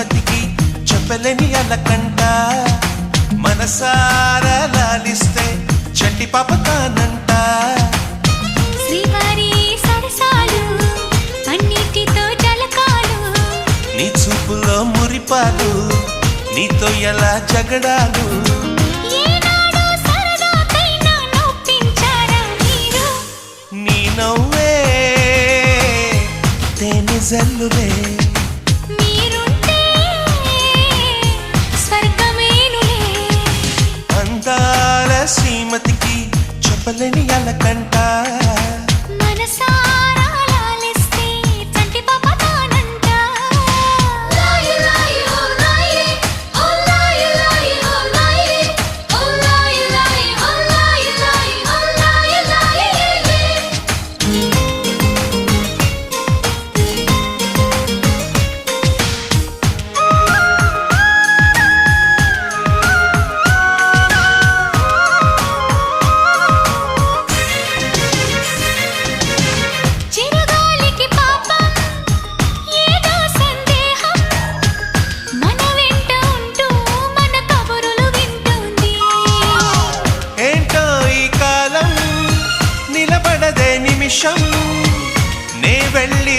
శ్రీమతికి చెప్పలేని అలకంట మనసారా లాలిస్తే చంటి పాప తానంట శ్రీవారి సరసాలు అన్నిటితో జలకాలు నీ చూపులో మురిపాలు నీతో ఎలా జగడాలు ఏనాడో సరదాకైనా నొప్పించారా మీరు నీ నవ్వే తేనె జల్లులే మీరుంటే స్వర్గమేనులే అందాల శ్రీమతికి చెప్పలేని అలకంట మనసారా లాలిస్తే చంటి పాప తానంట లాయి లాయి ఓ లాయి ఓ లాయి లాయి ఓ లాయి ఓ లాయి లాయి ఓ లాయి లాయి ఓ లాయి లాయి చిరుగాలికి పాపం ఏదో సందేహం మన వెంట ఉంటూ మన కబురులు వింటుంది ఏంటో ఈ కాలం నిలబడదే నిమిషం నే వెళ్ళి